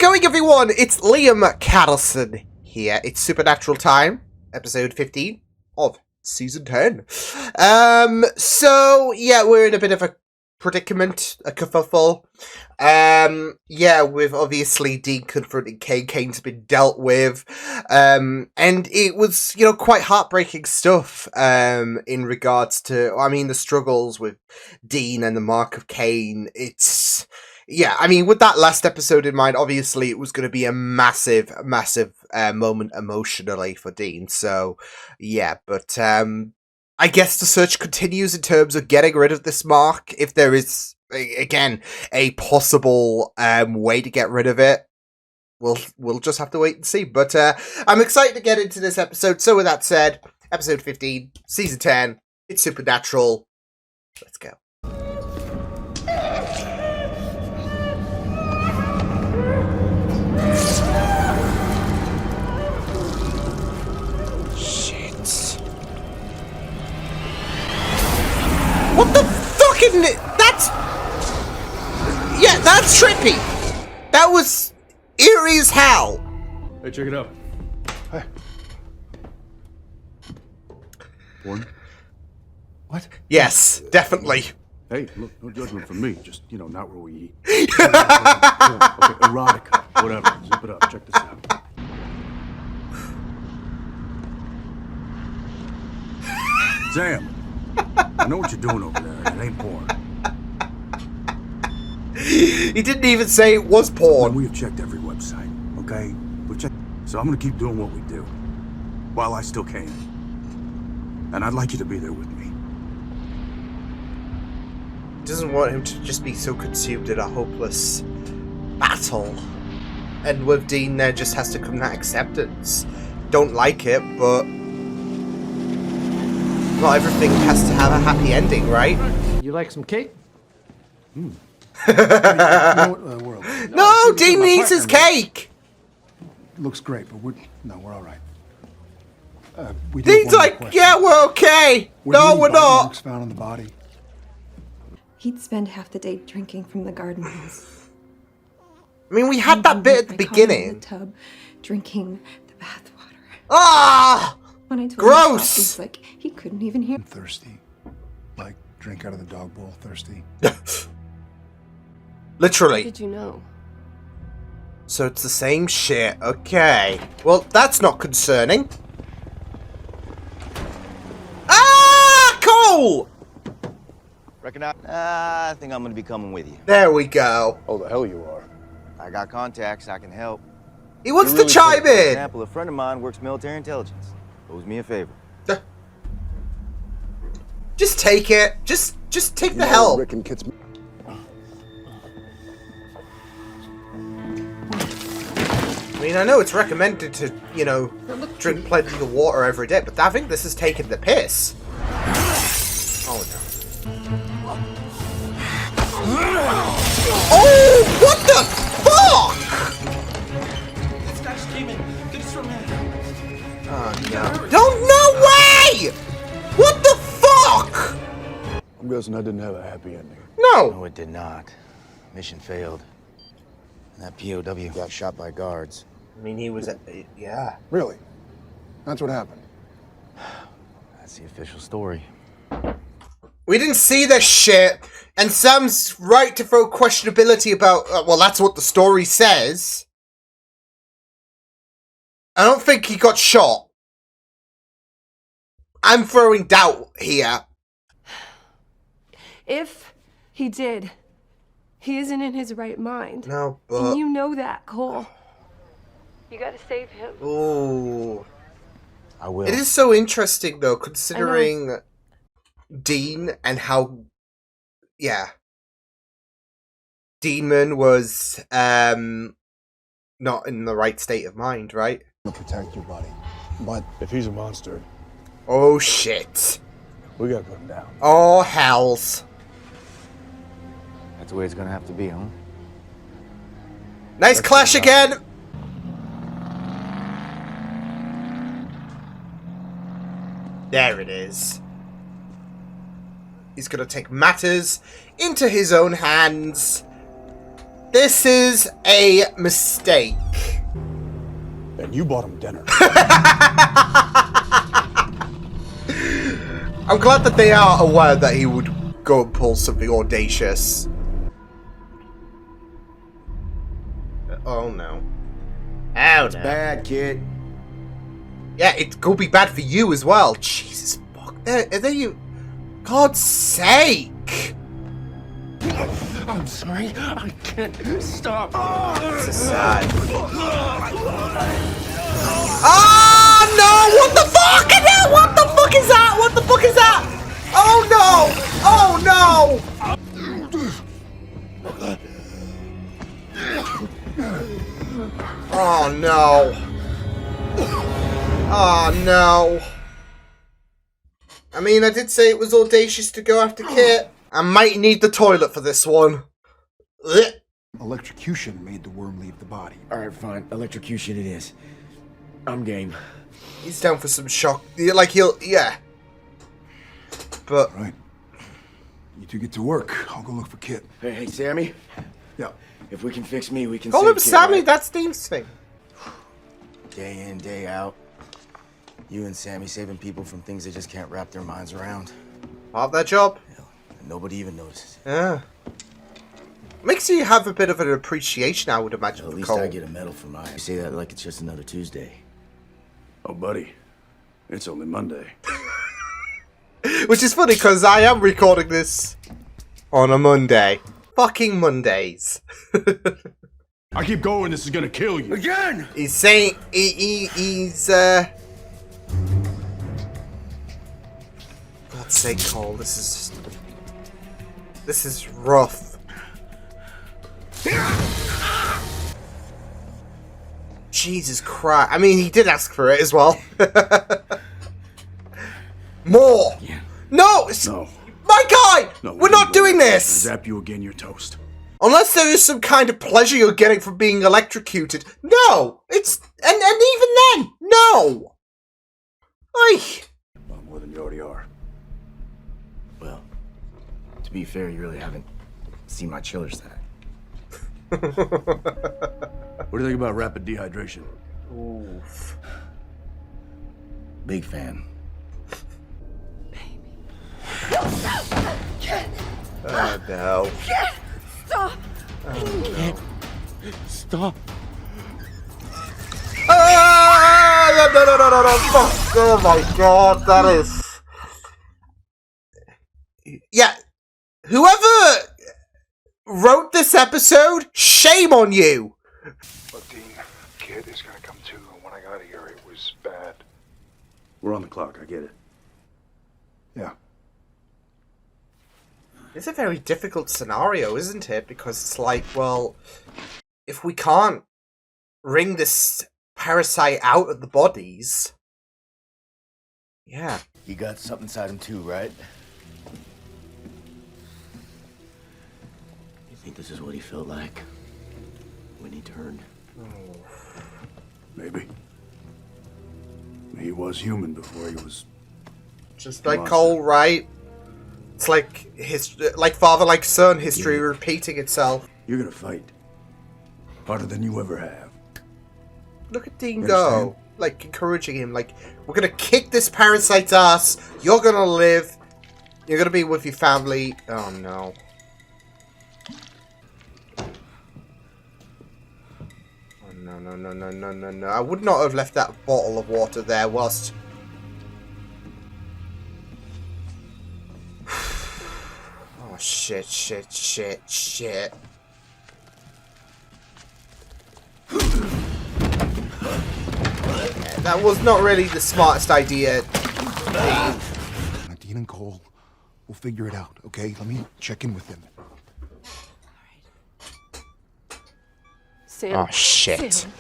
going, everyone? It's Liam Cattleson here. It's Supernatural time, episode 15 of season 10. So yeah, we're in a bit of a predicament, a kerfuffle. Yeah, with obviously Dean confronting Kane. Kane's been dealt with. And it was, quite heartbreaking stuff, in regards to, the struggles with Dean and the mark of Kane. Yeah, with that last episode in mind, obviously it was going to be a massive moment emotionally for Dean. So, yeah, but I guess the search continues in terms of getting rid of this mark. If there is, again, a possible way to get rid of it, we'll just have to wait and see. But I'm excited to get into this episode. So with that said, episode 15, season 10, it's Supernatural. Let's go. What the fucking... That's trippy. That was eerie as hell. Hey, check it out. Hey. One. What? Yes, definitely. Hey, look, no judgment from me. Just, not where we eat. Okay, erotica, whatever. Zip it up. Check this out. Sam, I know what you're doing over there. It ain't porn. He didn't even say it was porn. We have checked every website, okay? We've checked. So I'm gonna keep doing what we do while I still can. And I'd like you to be there with me. He doesn't want him to just be so consumed in a hopeless battle. And with Dean, there just has to come that acceptance. Don't like it, but not everything has to have a happy ending, right? You like some cake? World. No, Dean needs his cake! Looks great, but we're all right. Dean's like, yeah, we're okay. No, we're not. Marks found on the body. He'd spend half the day drinking from the garden hose. We had that bit at the beginning. In the tub, drinking the bathwater. Ah! When I told Gross! him to stop, he's like, he couldn't even hear. I'm thirsty. Like, drink out of the dog bowl thirsty. Literally. How did you know? So it's the same shit. Okay. Well, that's not concerning. Ah! Cool! Recognize? I think I'm gonna be coming with you. There we go. Oh, the hell you are. I got contacts, I can help. He wants You're to really chime sick. For in. example, a friend of mine works military intelligence. Owes me a favor. Just take it. Just take the help. Rick and Kit's... I know it's recommended to, drink plenty of water every day, but I think this is taking the piss. Oh, no. Oh, what the fuck? This guy's screaming. Get us from here. Oh, no. Don't, no way! What the fuck? I'm guessing I didn't have a happy ending. No. No, it did not. Mission failed. And that POW got shot by guards. He was yeah. Really? That's what happened. That's the official story. We didn't see this shit, and Sam's right to throw questionability about, well, that's what the story says. I don't think he got shot. I'm throwing doubt here. If he did, he isn't in his right mind. No, but... And you know that, Cole. You gotta save him. Ooh. I will. It is so interesting, though, considering Dean and how... Yeah. Demon was, not in the right state of mind, right? To protect your buddy. But If he's a monster, Oh, shit. we gotta put him down. Oh, hells. That's the way it's gonna have to be, huh? Nice clash again! There it is. He's gonna take matters into his own hands. This is a mistake. And you bought him dinner. I'm glad that they are aware that he would go and pull something audacious. Oh no. Oh no. Bad, kid. Yeah, it could be bad for you as well. Jesus fuck. Are they you? God's sake. I'm sorry. I can't stop. This is sad. Oh no! What the fuck is that? What the fuck is that? What the fuck is that? Oh no! Oh no! Oh no! Oh no! I mean, I did say it was audacious to go after Kit. I might need the toilet for this one. Ugh. Electrocution made the worm leave the body. Alright, fine. Electrocution it is. I'm game. He's down for some shock. Like, yeah. But... Right. You two get to work. I'll go look for Kit. Hey, Sammy. Yeah. If we can fix me, we can call save him Kid, Sammy, right? that's Steve's thing. Day in, day out. You and Sammy saving people from things they just can't wrap their minds around. Part of their job. Hell, nobody even notices. Yeah. Makes you have a bit of an appreciation, I would imagine, At for least Cole. I get a medal for mine. You say that like it's just another Tuesday. Oh, buddy. It's only Monday. Which is funny, because I am recording this on a Monday. Fucking Mondays. I keep going, this is gonna kill you. Again! He's saying... He's, God's sake, Cole, this is just... This is rough. Jesus Christ. I mean, he did ask for it as well. More! Yeah. No! No. My guy! No, We're not doing this! Zap you again, you're toast. Unless there is some kind of pleasure you're getting from being electrocuted. No! It's... And even then, no! Ay. Well, more than you already are. Well, to be fair, you really haven't seen my chiller stack. What do you think about rapid dehydration? Oof. Big fan. Oh no. Stop! Stop. Ah, no, fuck. Oh my god, that is... Yeah, whoever wrote this episode, shame on you! Look, Dean, Kit is gonna come to. When I got here, it was bad. We're on the clock, I get it. Yeah. It's a very difficult scenario, isn't it? Because it's like, well, if we can't wring this parasite out of the bodies... Yeah. You got something inside him too, right? You think this is what he felt like when he turned? Maybe. He was human before he was... Just like Monster. Cole, right? It's like like father, like son, history repeating itself. You're gonna fight. Harder than you ever have. Look at Dean You go. understand? Like, encouraging him. Like, we're gonna kick this parasite's ass. You're gonna live. You're gonna be with your family. Oh, no. Oh, no. I would not have left that bottle of water there whilst... Oh, shit. That was not really the smartest idea. Dean and Cole, we'll figure it out, okay? Let me check in with them. Sam. Oh, shit. Sam.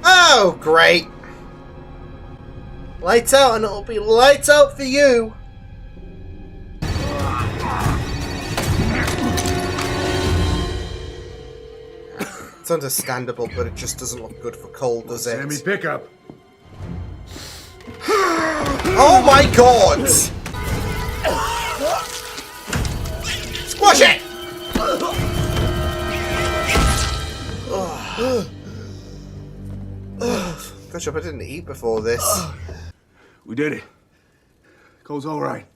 Oh, great. Lights out and it'll be lights out for you. It's understandable, but it just doesn't look good for Cole, does it? Sammy, pick up. Oh my god! Squash it! Gosh, I didn't eat before this. We did it. Cole's all right.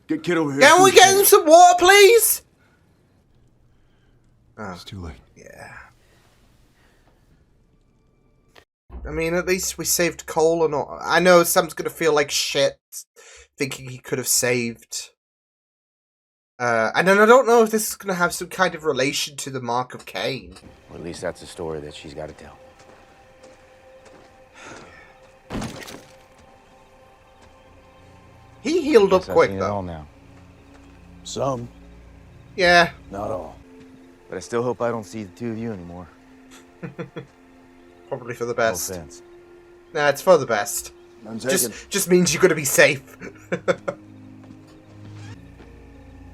Get Kid over here. Can we get him some water, please? Oh, It's too late. yeah. I mean, at least we saved Cole or not. I know Sam's gonna feel like shit thinking he could have saved. And then I don't know if this is gonna have some kind of relation to the Mark of Cain. Or at least that's a story that she's got to tell. He healed up Guess I've quick seen it all though. now. Some, Yeah. not all. But I still hope I don't see the two of you anymore. Probably for the No best. offense. Nah, it's for the best. I'm taking. Just means you're gonna be safe.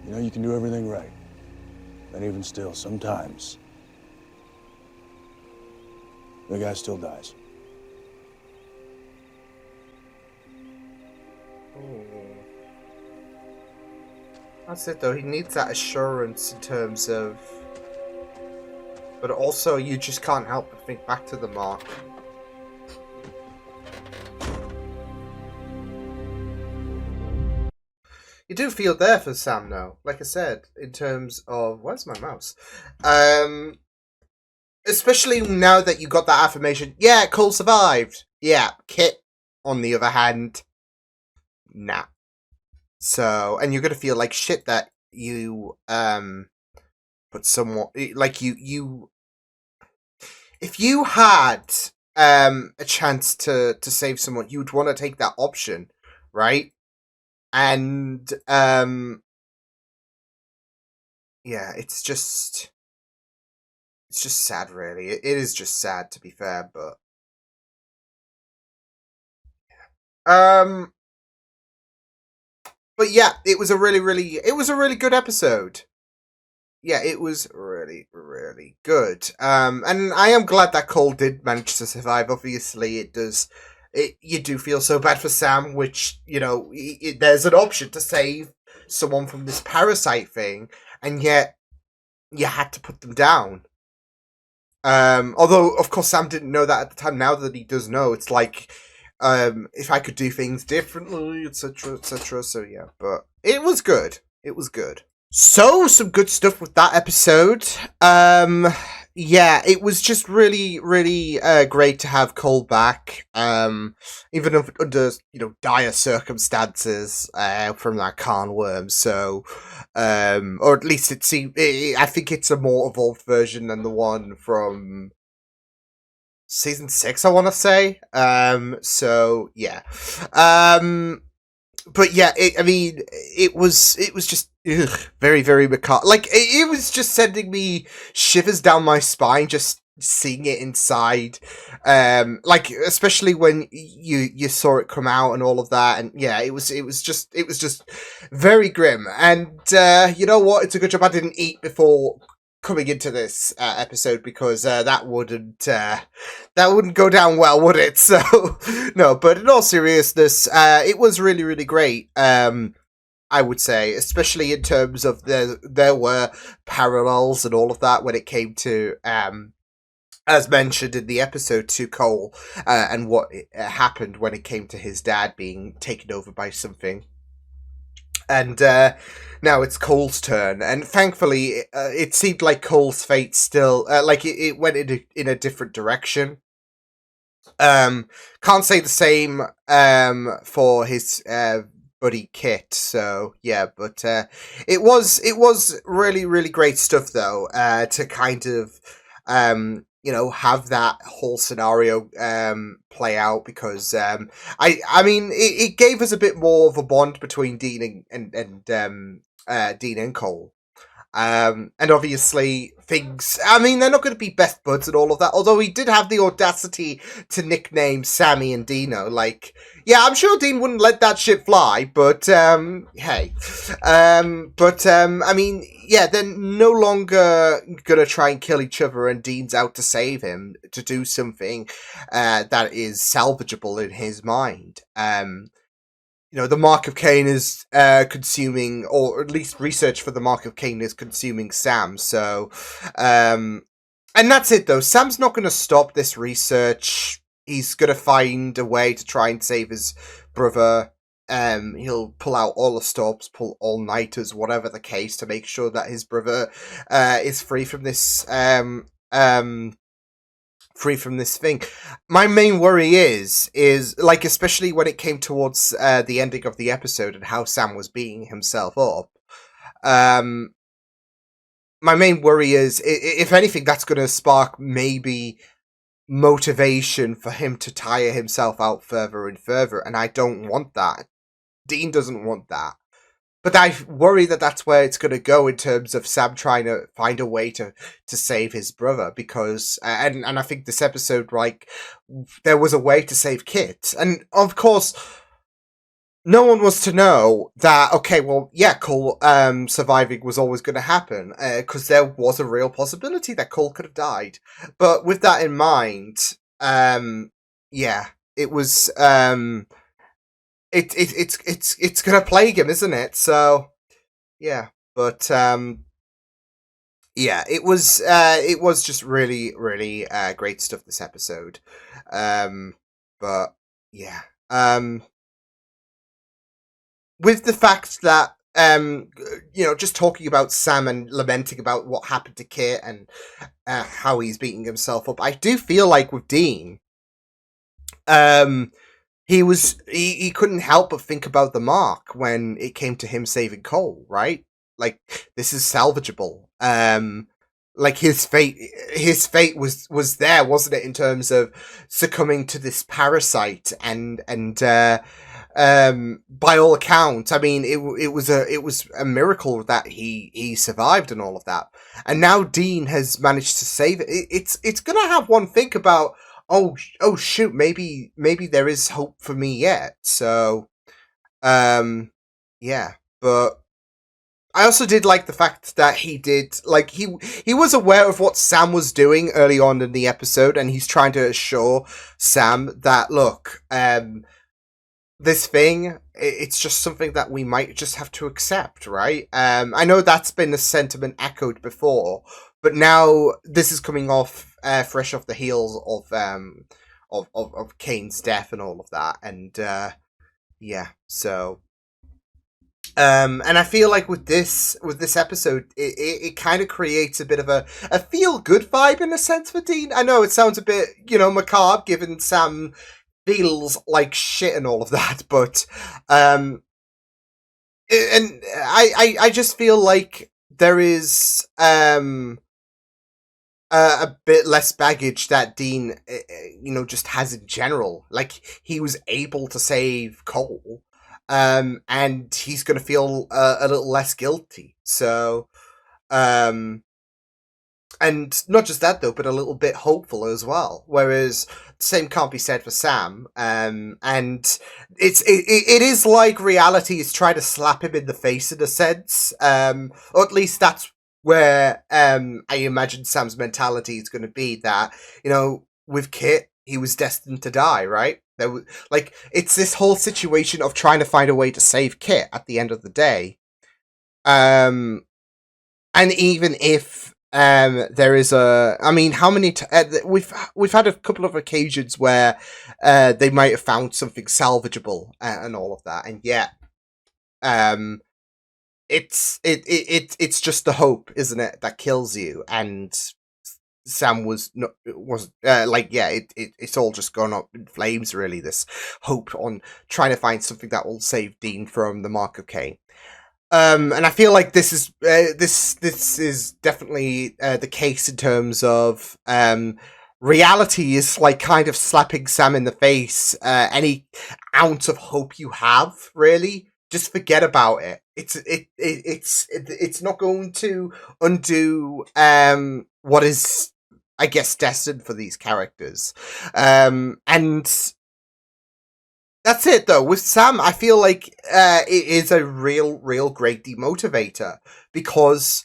You know, you can do everything right. And even still, sometimes, the guy still dies. That's it though, he needs that assurance in terms of... But also, you just can't help but think back to the Mark. You do feel there for Sam though, like I said, in terms of... Where's my mouse? Especially now that you got that affirmation, yeah, Cole survived. Yeah, Kit, on the other hand, nah. So, and you're gonna feel like shit that you, put someone, like you, if you had, a chance to save someone, you'd want to take that option, right? And, yeah, it's just sad, really. It is just sad, to be fair, but, but yeah, it was a really good episode. Yeah, it was really, really good. And I am glad that Cole did manage to survive. Obviously, you do feel so bad for Sam, which, you know, there's an option to save someone from this parasite thing, and yet you had to put them down. Although, of course, Sam didn't know that at the time. Now that he does know, it's like, if I could do things differently, etc., etc. So yeah, but it was good. It was good. So, some good stuff with that episode. Yeah, it was just really, really great to have Cole back. Even if under, you know, dire circumstances from that Khan worm. So, or at least it seemed. I think it's a more evolved version than the one from season 6, I want to say. So yeah. But yeah, it was just very, very macabre. Like, it was just sending me shivers down my spine just seeing it inside. Like, especially when you saw it come out and all of that, and yeah, it was just very grim. And you know what? It's a good job I didn't eat before coming into this episode, because that wouldn't go down well, would it? So no, but in all seriousness, it was really, really great. I would say, especially in terms of there were parallels and all of that when it came to as mentioned in the episode, to Cole and what happened when it came to his dad being taken over by something. And now it's Cole's turn, and thankfully, it seemed like Cole's fate still, like it went in a different direction. Can't say the same for his buddy Kit. So yeah, but it was really, really great stuff though. To kind of you know, have that whole scenario play out, because I mean it gave us a bit more of a bond between Dean and Dean and Cole. And obviously things, I mean, they're not going to be best buds and all of that, although he did have the audacity to nickname Sammy and Dino. Like, yeah, I'm sure Dean wouldn't let that shit fly, but hey. I mean, yeah, they're no longer gonna try and kill each other, and Dean's out to save him, to do something that is salvageable in his mind. the Mark of Cain is consuming, or at least research for the Mark of Cain is consuming Sam. So, and that's it though. Sam's not going to stop this research. He's going to find a way to try and save his brother. He'll pull out all the stops, pull all-nighters, whatever the case, to make sure that his brother is free from this thing. My main worry is like, especially when it came towards the ending of the episode and how Sam was beating himself up. My main worry is, if anything, that's going to spark maybe motivation for him to tire himself out further and further, and I don't want that. Dean doesn't want that. But I worry that that's where it's going to go in terms of Sam trying to find a way to save his brother, because, and I think this episode, like, there was a way to save Kit. And, of course, no one was to know that, okay, well, yeah, Cole surviving was always going to happen, because there was a real possibility that Cole could have died. But with that in mind, yeah, it was, it's gonna plague him, isn't it? So, yeah, but, yeah, it was just really, really, great stuff this episode. But, yeah, with the fact that, just talking about Sam and lamenting about what happened to Kit and how he's beating himself up, I do feel like with Dean, he couldn't help but think about the Mark when it came to him saving Cole, right? Like, this is salvageable. Like, his fate was there, wasn't it, in terms of succumbing to this parasite and by all accounts, I mean, it was a miracle that he survived and all of that. And now Dean has managed to save it. It's gonna have one think about, oh shoot, maybe there is hope for me yet. So, yeah, but I also did like the fact that he did, like, he was aware of what Sam was doing early on in the episode, and he's trying to assure Sam that, look, this thing, it's just something that we might just have to accept, right? I know that's been a sentiment echoed before, but now this is coming off fresh off the heels of Kane's death and all of that, and yeah, so and I feel like with this episode, it kind of creates a bit of a feel good vibe in a sense for Dean. I know it sounds a bit, macabre, given Sam feels like shit and all of that, but and I just feel like there is a bit less baggage that Dean just has in general. Like, he was able to save Cole, and he's gonna feel a little less guilty. So and not just that though, but a little bit hopeful as well. Whereas the same can't be said for Sam. And it is like reality is trying to slap him in the face in a sense. Or at least that's where I imagine Sam's mentality is going to be, that, with Kit, he was destined to die, right? It's this whole situation of trying to find a way to save Kit at the end of the day. And even if there is how many we've had a couple of occasions where they might have found something salvageable and all of that, and yet it's just the hope, isn't it, that kills you. And Sam it's all just gone up in flames, really, this hope on trying to find something that will save Dean from the Mark of Cain. And I feel like this is definitely the case in terms of reality is like kind of slapping Sam in the face. Any ounce of hope you have, really, just forget about it. It's not going to undo what is, I guess, destined for these characters. And that's it, though. With Sam, I feel like it is a real great demotivator, because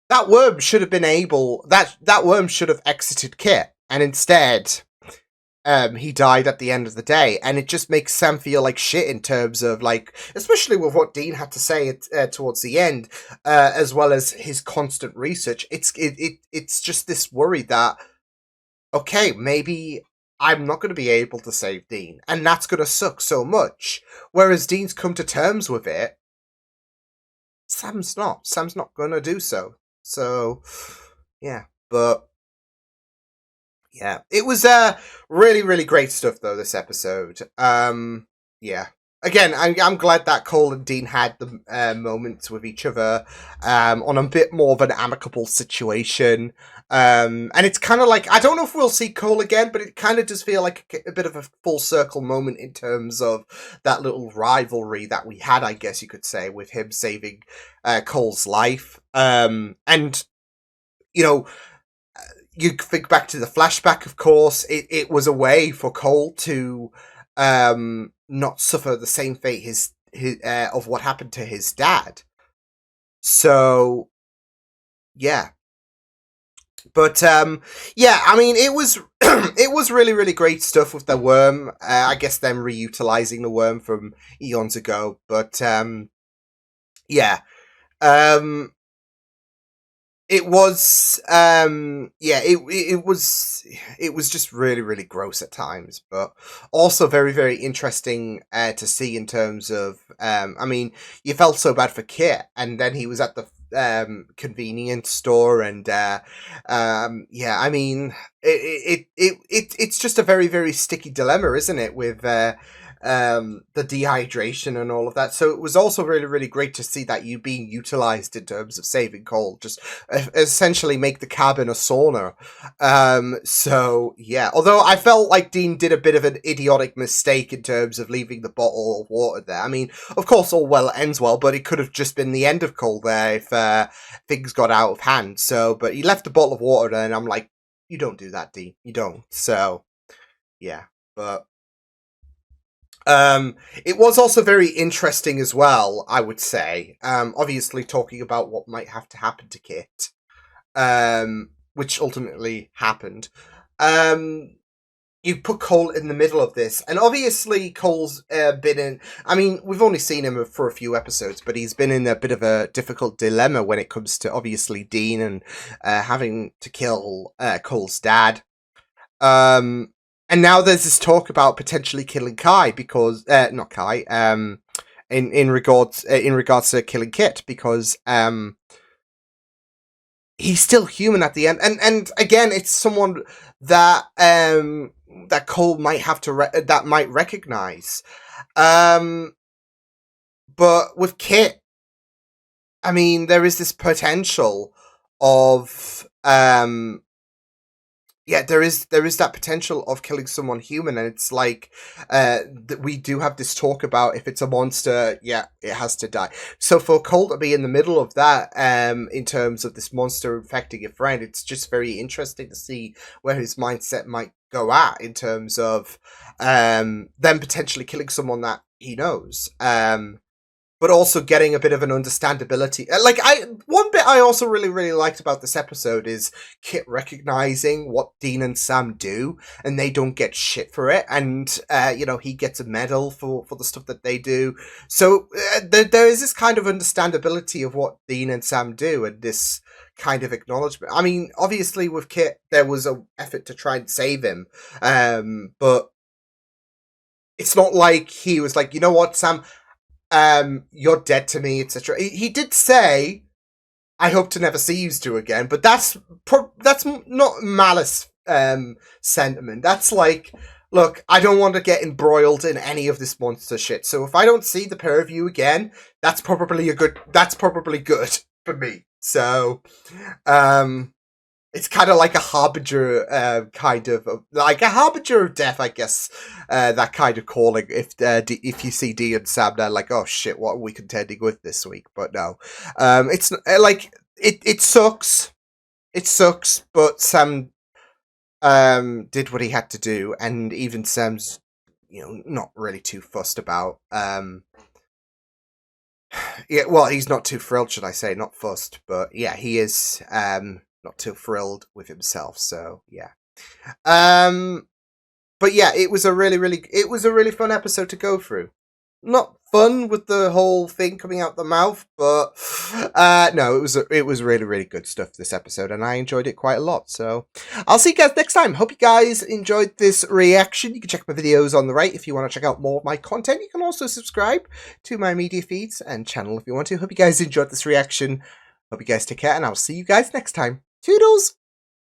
that worm should have been that worm should have exited Kit, and instead, he died at the end of the day, and it just makes Sam feel like shit in terms of like, especially with what Dean had to say towards the end, as well as his constant research. It's just this worry that, okay, maybe I'm not going to be able to save Dean, and that's going to suck so much. Whereas Dean's come to terms with it, Sam's not. Sam's not going to do so. So, yeah, but yeah, it was really, really great stuff though. This episode, yeah. Again, I'm glad that Cole and Dean had the moments with each other, on a bit more of an amicable situation. And it's kind of like, I don't know if we'll see Cole again, but it kind of does feel like a bit of a full circle moment in terms of that little rivalry that we had, I guess you could say, with him saving Cole's life. And, you know, you think back to the flashback, of course, it was a way for Cole to not suffer the same fate his of what happened to his dad. So, yeah. But, yeah, I mean, it was it was really, really great stuff with the worm. I guess them reutilizing the worm from eons ago. But, yeah. It was, yeah, it was just really, really gross at times, but also very, very interesting to see in terms of, I mean, you felt so bad for Kit, and then he was at the convenience store, and yeah, I mean, it's just a very, very sticky dilemma, isn't it, with the dehydration and all of that. So it was also really, really great to see that you being utilized in terms of saving Cole, just essentially make the cabin a sauna. So yeah, although I felt like Dean did a bit of an idiotic mistake in terms of leaving the bottle of water there. I mean, of course, all well ends well, but it could have just been the end of Cole there if things got out of hand. So, but he left a bottle of water there, and I'm like, you don't do that, Dean. You don't. So yeah, but it was also very interesting as well, I would say. Obviously talking about what might have to happen to Kit, which ultimately happened. You put Cole in the middle of this, and obviously Cole's been in, I mean, we've only seen him for a few episodes, but he's been in a bit of a difficult dilemma when it comes to, obviously, Dean and having to kill Cole's dad. And now there's this talk about potentially killing Kai because, not Kai, in regards to killing Kit, because he's still human at the end, and again, it's someone that that Cole might have to that might recognize, but with Kit, I mean, there is this potential of yeah, there is that potential of killing someone human, and it's like we do have this talk about if it's a monster, yeah, it has to die. So for Cole to be in the middle of that, in terms of this monster infecting a friend, it's just very interesting to see where his mindset might go at in terms of them potentially killing someone that he knows. But also getting a bit of an understandability. Like, one bit I also really, really liked about this episode is Kit recognizing what Dean and Sam do, and they don't get shit for it, and, you know, he gets a medal for the stuff that they do. So, there is this kind of understandability of what Dean and Sam do, and this kind of acknowledgement. I mean, obviously with Kit, there was an effort to try and save him, but it's not like he was like, you know what, Sam, you're dead to me, etc. He did say, I hope to never see you two again, but that's not malice sentiment. That's like, look, I don't want to get embroiled in any of this monster shit, so if I don't see the pair of you again, that's probably good for me. So, it's kind of like a harbinger, like a harbinger of death, I guess. That kind of calling. If you see Dee and Sam, they're like, "Oh shit, what are we contending with this week?" But no, it's like it sucks. It sucks, but Sam did what he had to do, and even Sam's, you know, not really too fussed about. Yeah, well, he's not too thrilled, should I say? Not fussed, but yeah, he is. Not too thrilled with himself, so yeah. But yeah, it was a really fun episode to go through. Not fun with the whole thing coming out the mouth, but no, it was really good stuff this episode, and I enjoyed it quite a lot. So I'll see you guys next time. Hope you guys enjoyed this reaction. You can check my videos on the right if you want to check out more of my content. You can also subscribe to my media feeds and channel if you want to. Hope you guys enjoyed this reaction. Hope you guys take care, and I'll see you guys next time. Toodles!